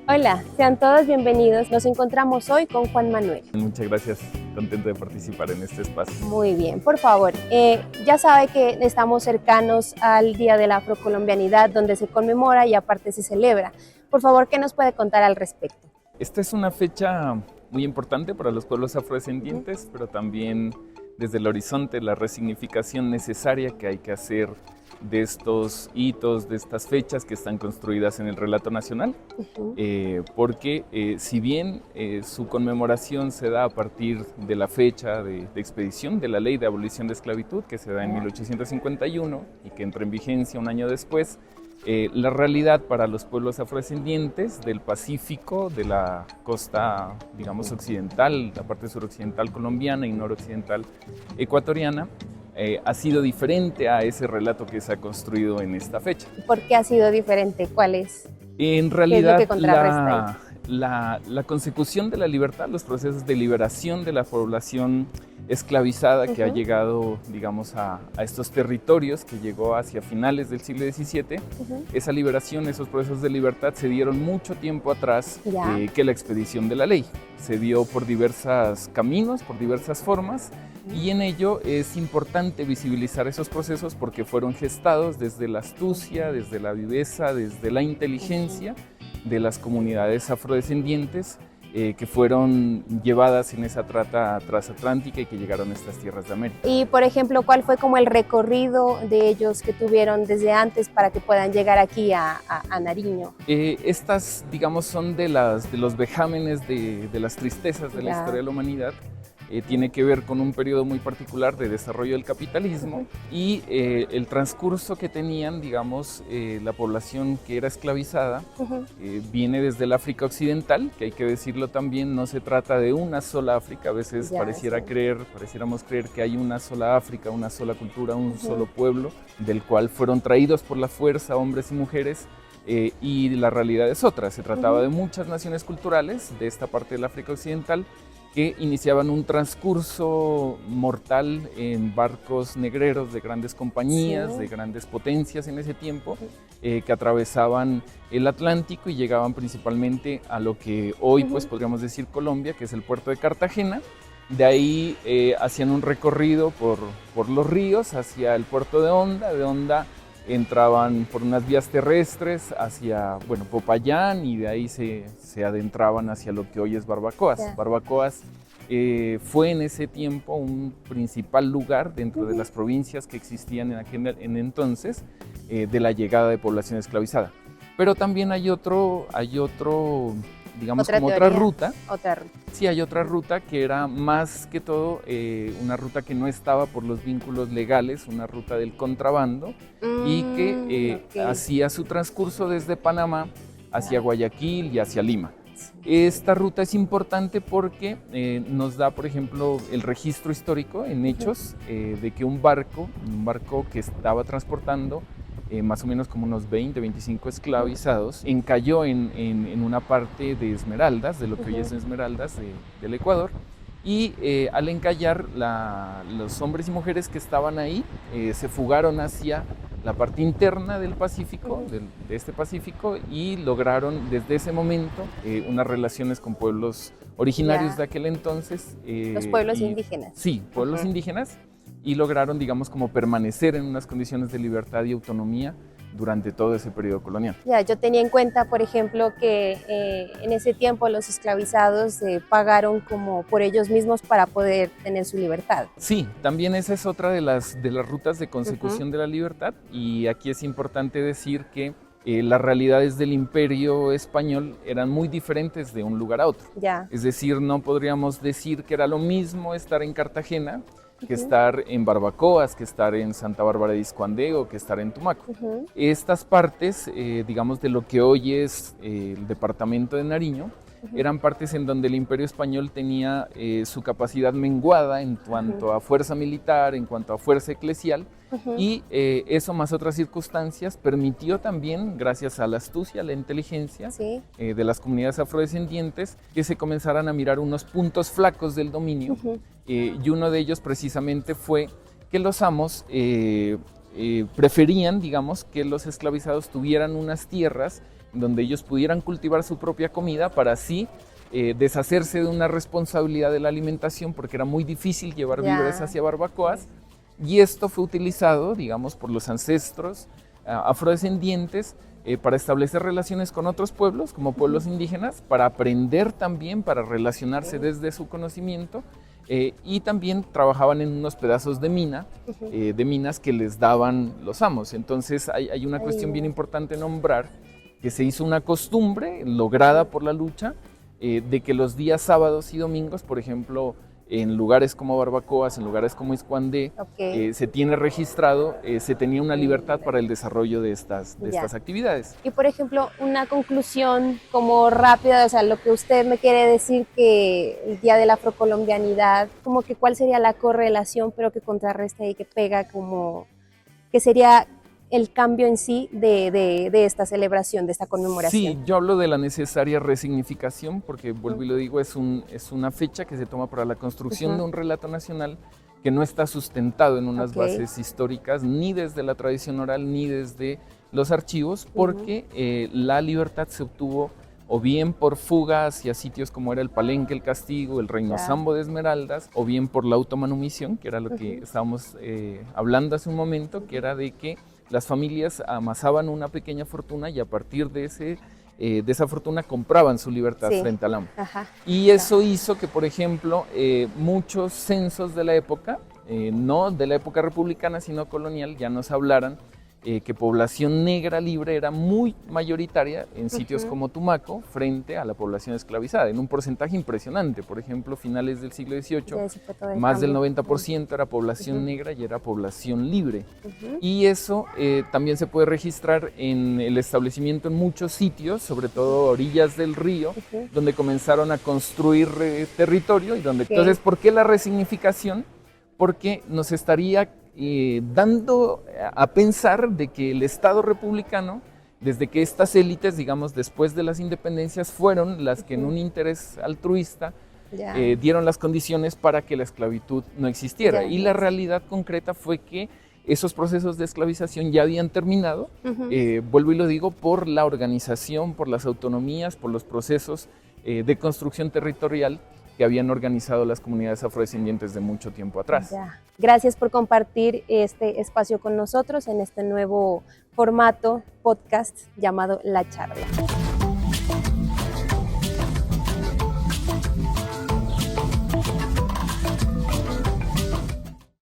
Hola, sean todos bienvenidos. Nos encontramos hoy con Juan Manuel. Muchas gracias, contento de participar en este espacio. Muy bien, por favor. Ya sabe que estamos cercanos al Día de la Afrocolombianidad, donde se conmemora y aparte se celebra. Por favor, ¿qué nos puede contar al respecto? Esta es una fecha muy importante para los pueblos afrodescendientes, pero también desde el horizonte la resignificación necesaria que hay que hacer de estos hitos, de estas fechas que están construidas en el relato nacional, porque si bien su conmemoración se da a partir de la fecha de expedición de la ley de abolición de esclavitud, que se da en 1851 y que entra en vigencia un año después, la realidad para los pueblos afrodescendientes del Pacífico, de la costa, digamos, occidental, la parte suroccidental colombiana y noroccidental ecuatoriana, ha sido diferente a ese relato que se ha construido en esta fecha. ¿Por qué ha sido diferente? ¿Cuál es? En ¿Qué es lo realidad, que contrarresta la consecución de la libertad, los procesos de liberación de la población esclavizada que ha llegado, digamos, a estos territorios, que llegó hacia finales del siglo XVII, esa liberación, esos procesos de libertad se dieron mucho tiempo atrás que la expedición de la ley. Se dio por diversos caminos, por diversas formas, y en ello es importante visibilizar esos procesos porque fueron gestados desde la astucia, desde la viveza, desde la inteligencia de las comunidades afrodescendientes que fueron llevadas en esa trata transatlántica y que llegaron a estas tierras de América. Y, por ejemplo, ¿cuál fue como el recorrido de ellos que tuvieron desde antes para que puedan llegar aquí a Nariño? Estas, digamos, son de los vejámenes, de las tristezas de la historia de la humanidad. Tiene que ver con un periodo muy particular de desarrollo del capitalismo y el transcurso que tenían, digamos, la población que era esclavizada viene desde el África Occidental, que hay que decirlo también, no se trata de una sola África, a veces pareciéramos creer que hay una sola África, una sola cultura, un solo pueblo, del cual fueron traídos por la fuerza hombres y mujeres. Y la realidad es otra, se trataba de muchas naciones culturales de esta parte del África Occidental que iniciaban un transcurso mortal en barcos negreros de grandes compañías, de grandes potencias en ese tiempo, que atravesaban el Atlántico y llegaban principalmente a lo que hoy pues podríamos decir Colombia, que es el puerto de Cartagena. De ahí hacían un recorrido por los ríos hacia el puerto de Honda entraban por unas vías terrestres hacia, bueno, Popayán, y de ahí se adentraban hacia lo que hoy es Barbacoas. Barbacoas fue en ese tiempo un principal lugar dentro de las provincias que existían en entonces de la llegada de población esclavizada. Pero también hay otro digamos, como otra ruta. Sí, hay otra ruta que era más que todo una ruta que no estaba por los vínculos legales, una ruta del contrabando y que hacía su transcurso desde Panamá hacia Guayaquil y hacia Lima. Esta ruta es importante porque nos da, por ejemplo, el registro histórico en hechos de que un barco que estaba transportando más o menos como unos 20, 25 esclavizados, encalló en una parte de Esmeraldas, de lo que hoy es Esmeraldas del Ecuador, y al encallar los hombres y mujeres que estaban ahí se fugaron hacia la parte interna del Pacífico, de este Pacífico, y lograron desde ese momento unas relaciones con pueblos originarios de aquel entonces. Los pueblos indígenas. Sí, pueblos indígenas, y lograron, digamos, como permanecer en unas condiciones de libertad y autonomía durante todo ese periodo colonial. Yo tenía en cuenta, por ejemplo, que en ese tiempo los esclavizados pagaron como por ellos mismos para poder tener su libertad. Sí, también esa es otra de las rutas de consecución de la libertad, y aquí es importante decir que las realidades del Imperio Español eran muy diferentes de un lugar a otro. Es decir, no podríamos decir que era lo mismo estar en Cartagena que estar en Barbacoas, que estar en Santa Bárbara de Izcuandego, que estar en Tumaco. Estas partes, digamos, de lo que hoy es el departamento de Nariño, eran partes en donde el Imperio Español tenía su capacidad menguada en cuanto a fuerza militar, en cuanto a fuerza eclesial, y eso más otras circunstancias permitió también, gracias a la astucia, a la inteligencia de las comunidades afrodescendientes, que se comenzaran a mirar unos puntos flacos del dominio, y uno de ellos precisamente fue que los amos preferían, digamos, que los esclavizados tuvieran unas tierras donde ellos pudieran cultivar su propia comida para así deshacerse de una responsabilidad de la alimentación, porque era muy difícil llevar víveres hacia barbacoas, y esto fue utilizado, digamos, por los ancestros afrodescendientes para establecer relaciones con otros pueblos, como pueblos indígenas, para aprender también, para relacionarse desde su conocimiento, y también trabajaban en unos pedazos de minas que les daban los amos. Entonces hay una cuestión bien importante nombrar, que se hizo una costumbre lograda por la lucha, de que los días sábados y domingos, por ejemplo, en lugares como Barbacoas, en lugares como Iscuandé, se tiene registrado, se tenía una libertad para el desarrollo de estas actividades. Y por ejemplo, una conclusión como rápida, o sea, lo que usted me quiere decir que el Día de la Afrocolombianidad, como que cuál sería la correlación, pero que contrarresta y que pega, como que sería el cambio en sí de esta celebración, de esta conmemoración. Sí, yo hablo de la necesaria resignificación, porque vuelvo y lo digo, es una fecha que se toma para la construcción de un relato nacional que no está sustentado en unas bases históricas, ni desde la tradición oral, ni desde los archivos, porque la libertad se obtuvo o bien por fuga hacia sitios como era el Palenque, el Castigo, el Reino Sambo de Esmeraldas, o bien por la automanumisión, que era lo que estábamos hablando hace un momento, que era de que las familias amasaban una pequeña fortuna y a partir de esa fortuna compraban su libertad frente al amo. Y eso hizo que, por ejemplo, muchos censos de la época, no de la época republicana, sino colonial, ya nos hablaran que población negra libre era muy mayoritaria en sitios como Tumaco frente a la población esclavizada, en un porcentaje impresionante. Por ejemplo, finales del siglo XVIII, más del 90% era población negra y era población libre. Y eso también se puede registrar en el establecimiento en muchos sitios, sobre todo a orillas del río, donde comenzaron a construir territorio y donde... Entonces, ¿por qué la resignificación? Porque nos estaría dando a pensar de que el Estado republicano, desde que estas élites, digamos, después de las independencias, fueron las que en un interés altruista dieron las condiciones para que la esclavitud no existiera. Y la realidad concreta fue que esos procesos de esclavización ya habían terminado, vuelvo y lo digo, por la organización, por las autonomías, por los procesos de construcción territorial que habían organizado las comunidades afrodescendientes de mucho tiempo atrás. Gracias por compartir este espacio con nosotros en este nuevo formato podcast llamado La Charla.